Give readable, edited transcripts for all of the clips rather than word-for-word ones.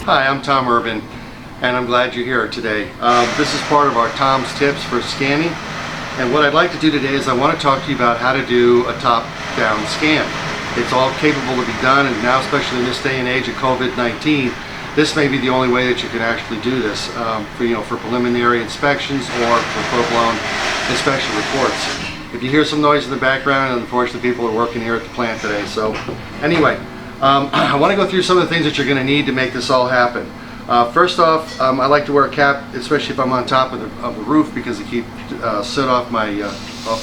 Hi, I'm Tom Urban, and I'm glad you're here today. This is part of our Tom's Tips for scanning, and what I'd like to do today is I want to talk to you about how to do a top-down scan. It's all capable to be done, and now especially in this day and age of COVID-19, this may be the only way that you can actually do this for preliminary inspections or for full-blown inspection reports. If you hear some noise in the background, unfortunately people are working here at the plant today. So anyway, I want to go through some of the things that you're going to need to make this all happen. First off, I like to wear a cap, especially if I'm on top of the roof, because it keeps soot off my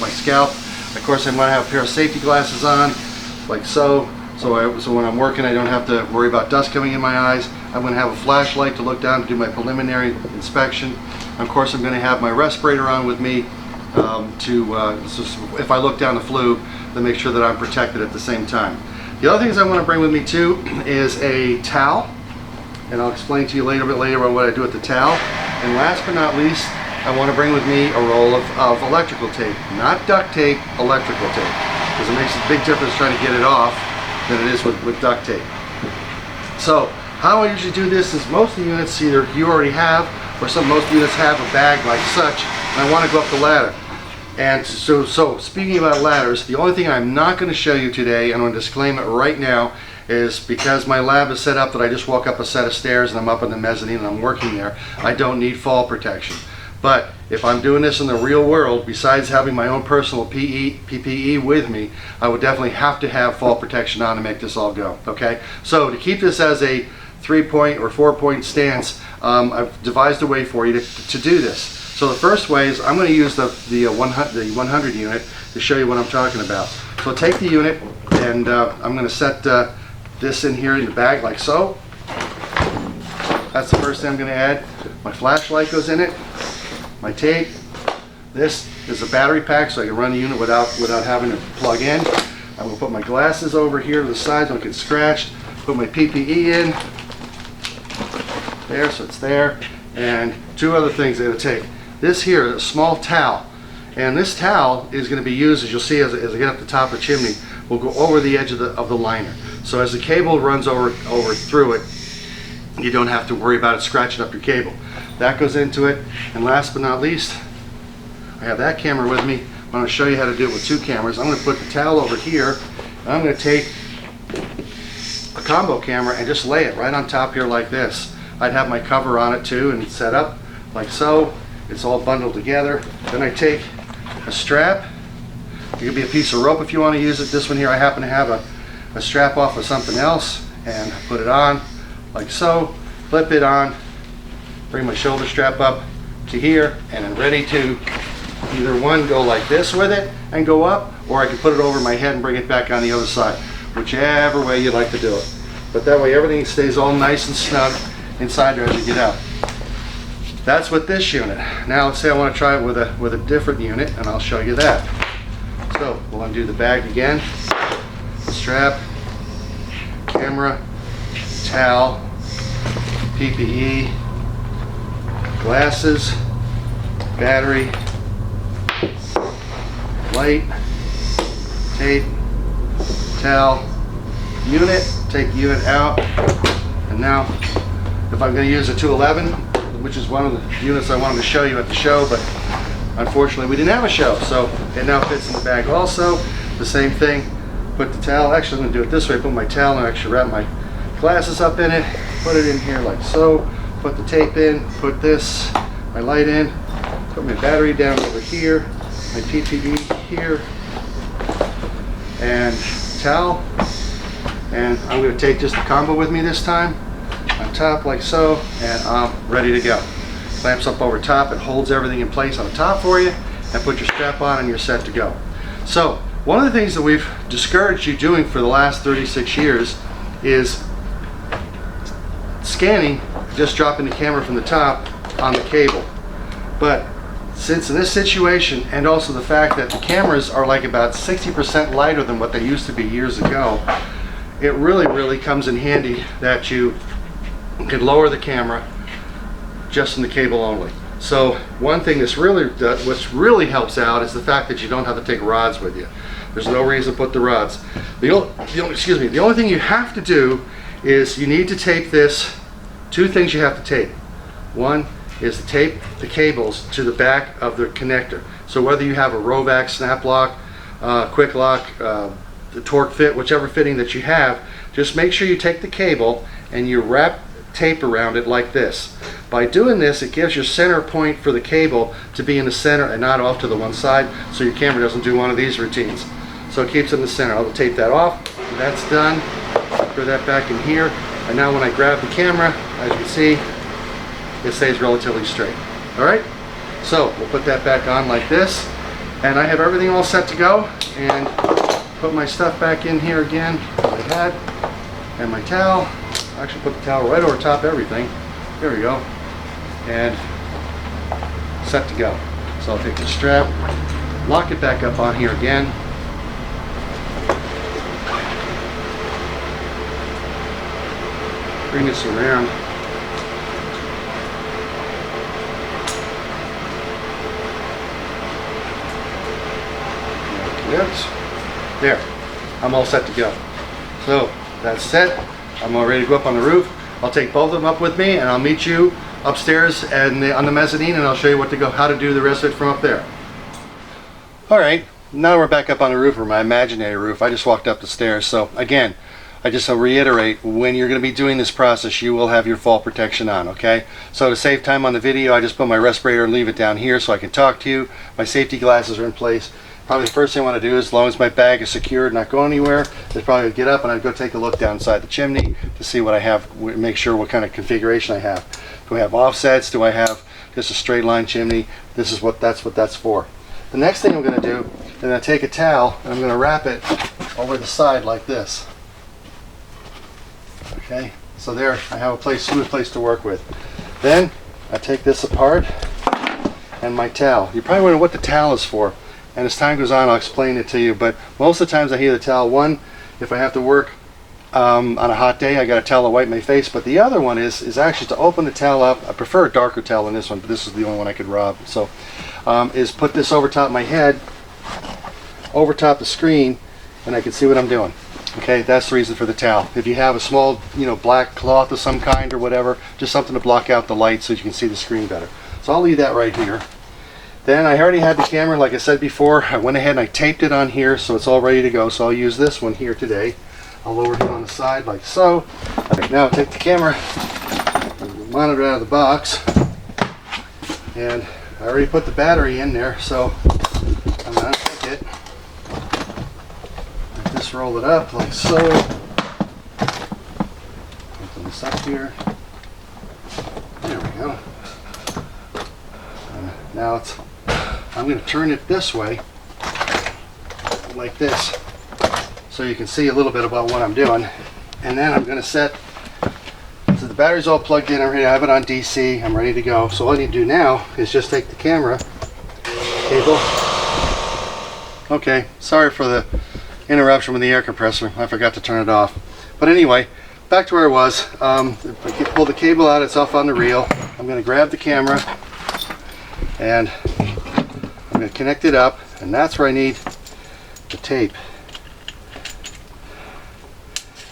scalp. Of course, I'm going to have a pair of safety glasses on, like so. So when I'm working, I don't have to worry about dust coming in my eyes. I'm going to have a flashlight to look down to do my preliminary inspection. Of course, I'm going to have my respirator on with me so if I look down the flue, to make sure that I'm protected at the same time. The other things I want to bring with me too is a towel, and I'll explain to you a bit later on what I do with the towel. And last but not least, I want to bring with me a roll of electrical tape, not duct tape, electrical tape, because it makes a big difference trying to get it off than it is with duct tape. So how I usually do this is most of the units either you already have, or most units have a bag like such, and I want to go up the ladder. And so speaking about ladders, the only thing I'm not going to show you today, and I'm going to disclaim it right now, is because my lab is set up that I just walk up a set of stairs and I'm up in the mezzanine and I'm working there, I don't need fall protection. But if I'm doing this in the real world, besides having my own personal PPE with me, I would definitely have to have fall protection on to make this all go, okay? So to keep this as a 3-point or 4-point stance, I've devised a way for you to do this. So the first way is I'm going to use the 100 unit to show you what I'm talking about. So take the unit, and I'm going to set this in here in the bag like so. That's the first thing I'm going to add. My flashlight goes in it, my tape. This is a battery pack, so I can run the unit without having to plug in. I'm going to put my glasses over here to the side so I don't get scratched. Put my PPE in there, so it's there. And two other things I'm going to take. This here is a small towel, and this towel is going to be used, as you'll see as I get up the top of the chimney, will go over the edge of the liner. So as the cable runs over through it, you don't have to worry about it scratching up your cable. That goes into it. And last but not least, I have that camera with me. I'm going to show you how to do it with two cameras. I'm going to put the towel over here, and I'm going to take a combo camera and just lay it right on top here like this. I'd have my cover on it too and set up like so. It's all bundled together. Then I take a strap. It could be a piece of rope if you want to use it. This one here I happen to have a strap off of something else, and put it on like so, flip it on, bring my shoulder strap up to here, and I'm ready to either one go like this with it and go up, or I can put it over my head and bring it back on the other side, whichever way you'd like to do it. But that way everything stays all nice and snug inside there as you get out. That's with this unit. Now let's say I want to try it with a different unit, and I'll show you that. So we'll undo the bag again, strap, camera, towel, PPE, glasses, battery, light, tape, towel, unit. Take the unit out, and now if I'm going to use a 211, which is one of the units I wanted to show you at the show, but unfortunately we didn't have a show, so it now fits in the bag also. The same thing, put the towel, actually I'm going to do it this way, put my towel and actually wrap my glasses up in it, put it in here like so, put the tape in, put my light in, put my battery down over here, my PPE here, and towel, and I'm going to take just the combo with me this time, on top like so, and I'm ready to go. Clamps up over top, it holds everything in place on the top for you, and put your strap on and you're set to go. So one of the things that we've discouraged you doing for the last 36 years is scanning, just dropping the camera from the top on the cable. But since in this situation, and also the fact that the cameras are like about 60% lighter than what they used to be years ago, it really comes in handy that you can lower the camera just in the cable only. So one thing that's what really helps out is the fact that you don't have to take rods with you. There's no reason to put the rods. The only thing you have to do is you need to tape this two things you have to tape. One is to tape the cables to the back of the connector. So whether you have a Rovac, snap lock, quick lock, the torque fit, whichever fitting that you have, just make sure you take the cable and you wrap tape around it like this. By doing this, it gives your center point for the cable to be in the center and not off to the one side, so your camera doesn't do one of these routines. So it keeps it in the center. I'll tape that off. That's done. Throw that back in here. And now when I grab the camera, as you can see, it stays relatively straight. All right? So we'll put that back on like this. And I have everything all set to go. And put my stuff back in here again, that I had, and my towel. Actually put the towel right over top of everything. There we go. And set to go. So I'll take the strap, lock it back up on here again. Bring this around. There, I'm all set to go. So that's set. I'm all ready to go up on the roof. I'll take both of them up with me, and I'll meet you upstairs and on the mezzanine, and I'll show you how to do the rest of it from up there. All right, now we're back up on the roof, or my imaginary roof. I just walked up the stairs. So again, I just will reiterate, when you're going to be doing this process, you will have your fall protection on, okay? So to save time on the video, I just put my respirator and leave it down here so I can talk to you. My safety glasses are in place. Probably the first thing I want to do, as long as my bag is secured, not going anywhere, is probably get up and I'd go take a look down inside the chimney to see what I have, make sure what kind of configuration I have. Do I have offsets? Do I have just a straight line chimney? That's what that's for. The next thing I'm going to do, I'm going to take a towel and I'm going to wrap it over the side like this. Okay, so there I have a smooth place to work with. Then I take this apart and my towel. You're probably wondering what the towel is for. And as time goes on, I'll explain it to you. But most of the times I hear the towel. One, if I have to work on a hot day, I got a towel to wipe my face. But the other one is actually to open the towel up. I prefer a darker towel than this one, but this is the only one I could rob. So, is put this over top of my head, over top the screen, and I can see what I'm doing. Okay, that's the reason for the towel. If you have a small, black cloth of some kind or whatever, just something to block out the light so you can see the screen better. So I'll leave that right here. Then I already had the camera, like I said before. I went ahead and I taped it on here so it's all ready to go. So I'll use this one here today. I'll lower it on the side like so. Right, now I'll take the camera, monitor out of the box, and I already put the battery in there, so I'm going to take it. Just roll it up like so. Open this up here. There we go. Now I'm going to turn it this way, like this, so you can see a little bit about what I'm doing. And then I'm going to set, so the battery's all plugged in, I'm ready to have it on DC, I'm ready to go. So all I need to do now is just take the camera cable. Okay, sorry for the interruption with the air compressor, I forgot to turn it off. But anyway, back to where I was. If I pull the cable out, it's off on the reel. I'm going to grab the camera and I'm going to connect it up, and that's where I need the tape.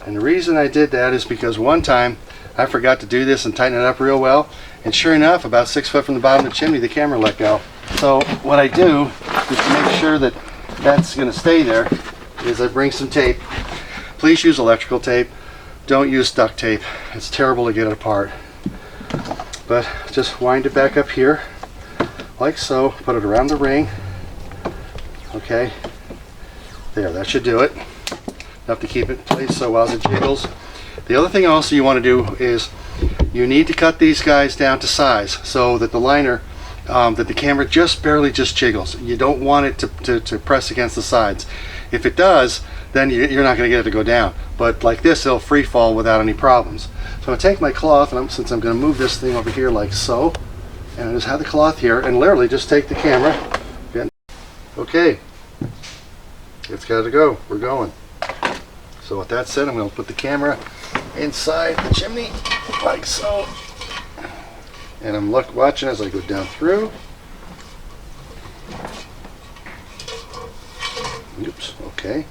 And the reason I did that is because one time I forgot to do this and tighten it up real well, and sure enough, about 6 foot from the bottom of the chimney, the camera let go. So what I do is to make sure that that's going to stay there is I bring some tape. Please use electrical tape. Don't use duct tape. It's terrible to get it apart. But just wind it back up here like so, put it around the ring. Okay, there, that should do it. Enough to keep it in place so while it jiggles. The other thing also you want to do is you need to cut these guys down to size so that the liner, that the camera just barely jiggles. You don't want it to press against the sides. If it does, then you're not going to get it to go down. But like this, it'll free fall without any problems. So I take my cloth, and since I'm going to move this thing over here like so, and I just have the cloth here, and literally just take the camera. Okay, it's got to go. We're going. So with that said, I'm going to put the camera inside the chimney like so, and I'm watching as I go down through. Oops. Okay.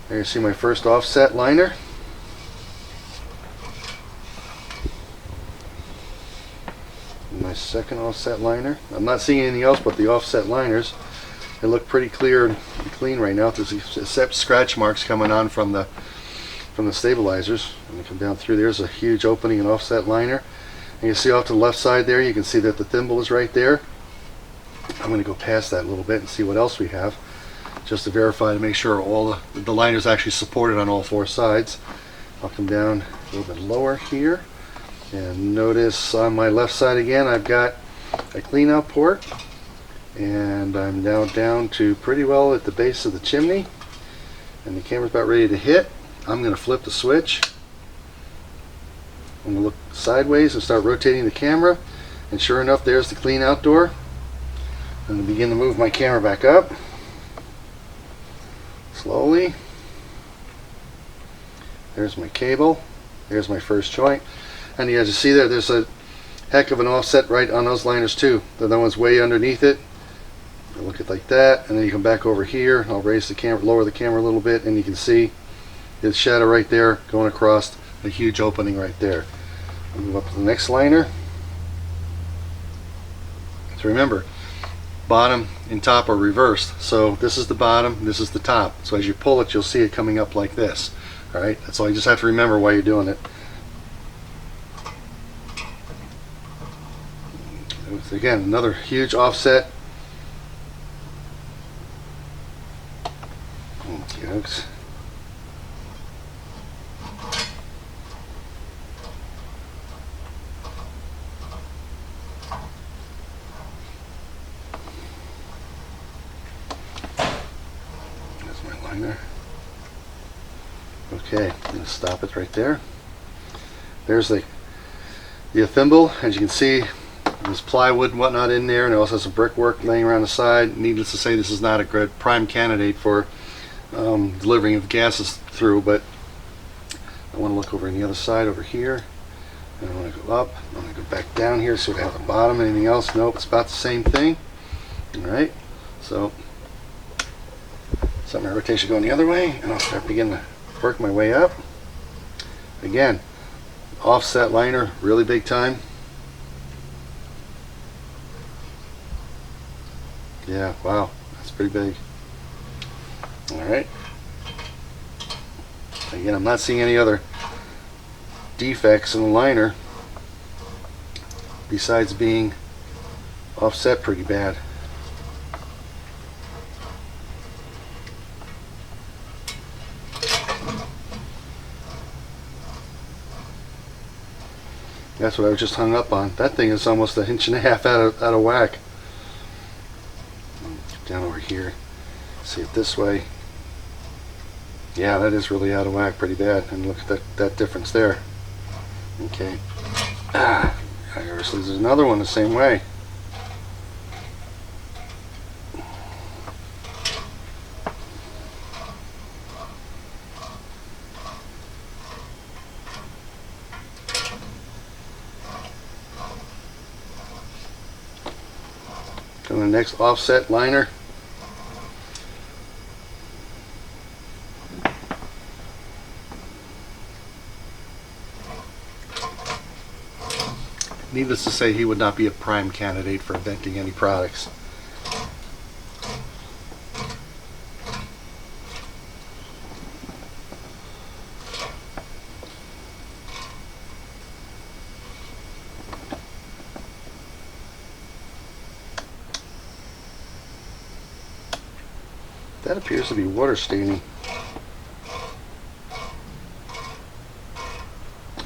There you see my first offset liner. second offset liner. I'm not seeing anything else but the offset liners. They look pretty clear and clean right now. There's except scratch marks coming on from the stabilizers. When you come down through, there's a huge opening and offset liner. And you see off to the left side there, you can see that the thimble is right there. I'm going to go past that a little bit and see what else we have, just to verify to make sure all the liners actually supported on all four sides. I'll come down a little bit lower here and notice on my left side again I've got a clean out port, and I'm now down to pretty well at the base of the chimney, and the camera's about ready to hit. I'm going to flip the switch. I'm going to look sideways and start rotating the camera, and sure enough, there's the clean out door. I'm going to begin to move my camera back up slowly. There's my cable. There's my first joint, and as you see there's a heck of an offset right on those liners too. The other one's way underneath it. I look at it like that, and then you come back over here. I'll raise the camera, lower the camera a little bit, and you can see the shadow right there going across a huge opening right there. I'll move up to the next liner. So remember, bottom and top are reversed. So this is the bottom, this is the top. So as you pull it, you'll see it coming up like this. All right, that's all you just have to remember while you're doing it. So again, another huge offset. Yokes. That's my liner. Okay, I'm going to stop it right there. There's the thimble. As you can see, there's plywood and whatnot in there, and it also has some brickwork laying around the side. Needless to say, this is not a good prime candidate for delivering of gases through, but I want to look over on the other side over here, and I want to go up. I'm going to go back down here so we have the bottom. Anything else? Nope, it's about the same thing. Alright, so set my rotation going the other way, and I'll start beginning to work my way up. Again, offset liner, really big time. Yeah, wow, that's pretty big. Alright. Again, I'm not seeing any other defects in the liner besides being offset pretty bad. That's what I was just hung up on. That thing is almost 1.5 inches out of whack. Down over here. See it this way. Yeah, that is really out of whack pretty bad. And look at that difference there. Okay. There's another one the same way. Go to the next offset liner. Needless to say, he would not be a prime candidate for venting any products. That appears to be water staining.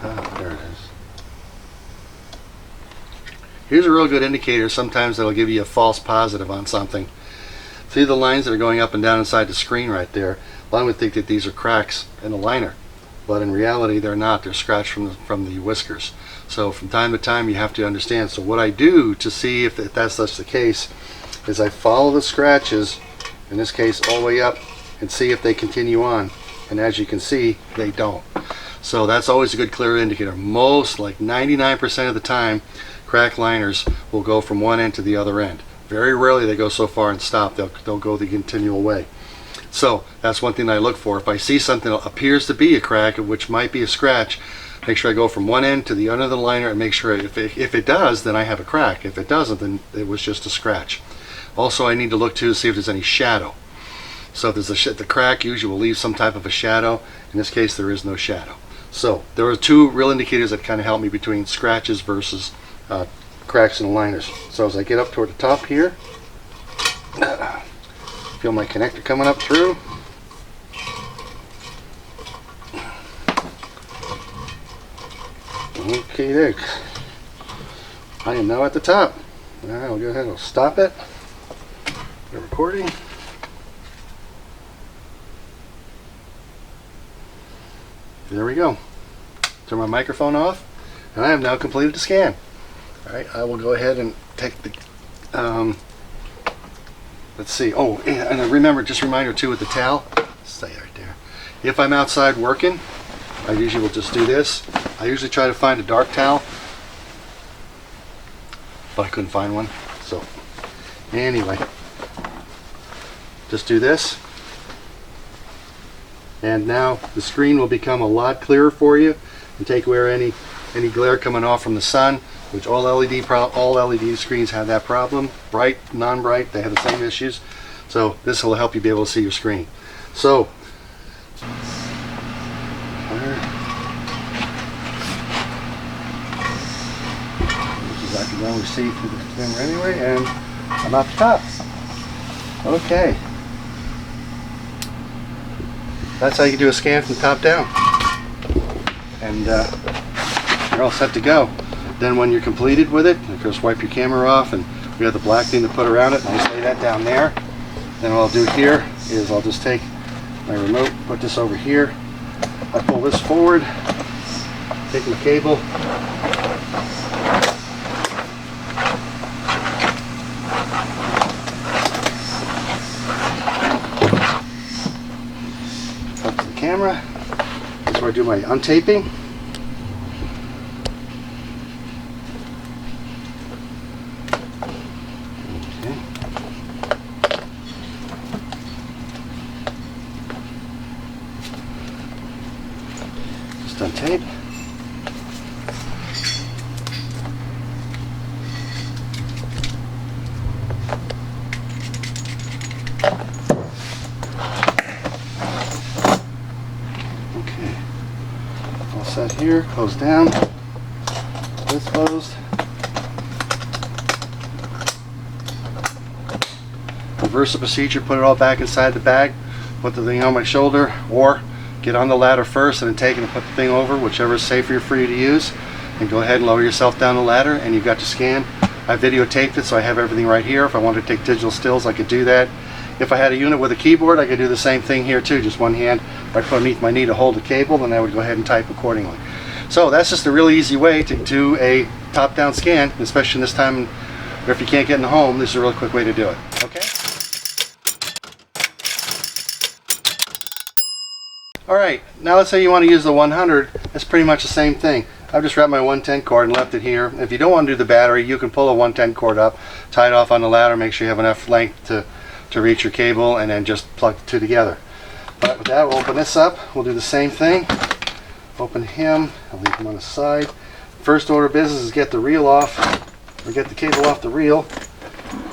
Ah, there it is. Here's a real good indicator. Sometimes that'll give you a false positive on something. See the lines that are going up and down inside the screen right there? Well, I would think that these are cracks in the liner, but in reality they're not. They're scratched from the whiskers. So from time to time you have to understand. So what I do to see if that's such the case is I follow the scratches, in this case all the way up, and see if they continue on. And as you can see, they don't. So that's always a good clear indicator. Most, like 99% of the time, crack liners will go from one end to the other end. Very rarely they go so far and stop. They'll go the continual way. So that's one thing I look for. If I see something that appears to be a crack, which might be a scratch, Make sure I go from one end to the other of the liner and make sure if it does, then I have a crack. If it doesn't, then it was just a scratch. Also, I need to look too to see if there's any shadow. So if there's the crack usually will leave some type of a shadow. In this case, there is no shadow. So there are two real indicators that kind of help me between scratches versus cracks in the liners. So as I get up toward the top here, feel my connector coming up through. Okay, there. I am now at the top. All right, we'll go ahead and we'll stop it. The recording. There we go. Turn my microphone off, and I have now completed the scan. All right, I will go ahead and take the. Let's see. Oh, and remember, just a reminder too with the towel. Stay right there. If I'm outside working, I usually will just do this. I usually try to find a dark towel, but I couldn't find one. So anyway, just do this. And now the screen will become a lot clearer for you and take away any glare coming off from the sun, which all LED screens have that problem. Bright, non-bright, they have the same issues. So this will help you be able to see your screen. So I can only see through the camera anyway, and I'm at the top. Okay. That's how you do a scan from the top down. And you're all set to go. Then when you're completed with it, of course, wipe your camera off, and we have the black thing to put around it, and I'll just lay that down there. Then what I'll do here is I'll just take my remote, put this over here. I pull this forward, take my cable, up to the camera. That's where I do my untaping. Untape. Okay, all set here, close down, this closed. Reverse the procedure, put it all back inside the bag, put the thing on my shoulder, or get on the ladder first and then take it and put the thing over, whichever is safer for you to use, and go ahead and lower yourself down the ladder, and you've got your scan. I videotaped it, so I have everything right here. If I wanted to take digital stills, I could do that. If I had a unit with a keyboard, I could do the same thing here too. Just one hand right underneath my knee to hold the cable, then I would go ahead and type accordingly. So that's just a really easy way to do a top-down scan, especially in this time, or if you can't get in the home, this is a really quick way to do it. Okay? Alright, now let's say you want to use the 100, it's pretty much the same thing. I've just wrapped my 110 cord and left it here. If you don't want to do the battery, you can pull a 110 cord up, tie it off on the ladder, make sure you have enough length to reach your cable, and then just plug the two together. But with that, we'll open this up, we'll do the same thing. Open him, I'll leave him on the side. First order of business is get the reel off, or get the cable off the reel.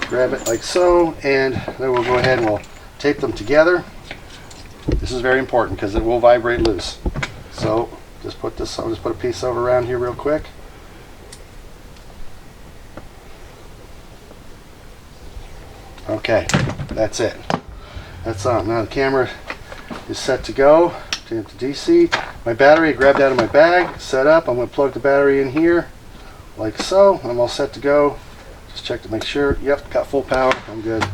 Grab it like so, and then we'll go ahead and we'll tape them together. This is very important because it will vibrate loose. So just put this, I'll just put a piece over around here real quick. Okay, that's it. That's on. Now the camera is set to go. Turn it to DC. My battery, I grabbed out of my bag, set up. I'm going to plug the battery in here like so. I'm all set to go. Just check to make sure. Yep, got full power. I'm good.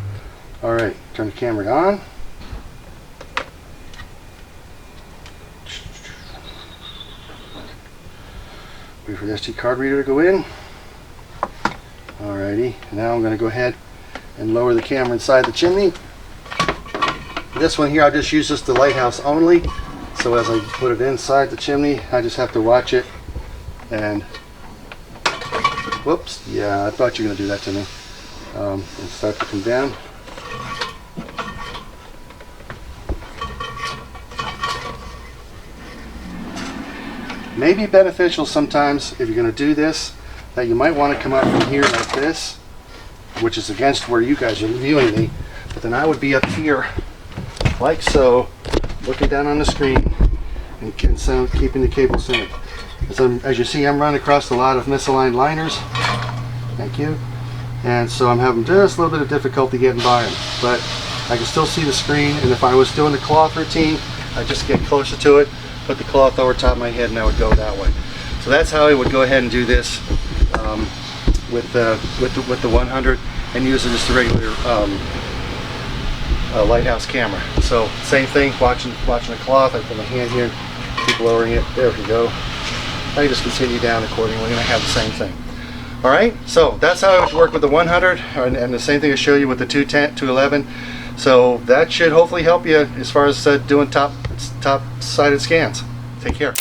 Alright, turn the camera on. Wait for the SD card reader to go in. Alrighty, now I'm going to go ahead and lower the camera inside the chimney. This one here, I'll just use this the lighthouse only. So as I put it inside the chimney, I just have to watch it. And whoops, yeah, I thought you were going to do that to me. And start to come down. May be beneficial sometimes if you're going to do this, that you might want to come up from here like this, which is against where you guys are viewing me, but then I would be up here like so, looking down on the screen and so keeping the cable centered. As you see, I'm running across a lot of misaligned liners. Thank you. And so I'm having just a little bit of difficulty getting by them, but I can still see the screen, and if I was doing the cloth routine, I'd just get closer to it, put the cloth over top of my head, and I would go that way. So that's how I would go ahead and do this with the 100 and using just a regular lighthouse camera. So same thing, watching the cloth. I put my hand here, keep lowering it. There we go. I just continue down accordingly, and I have the same thing. All right, so that's how I would work with the 100, and the same thing I show you with the 210, 211. So that should hopefully help you as far as doing top-sided scans. Take care.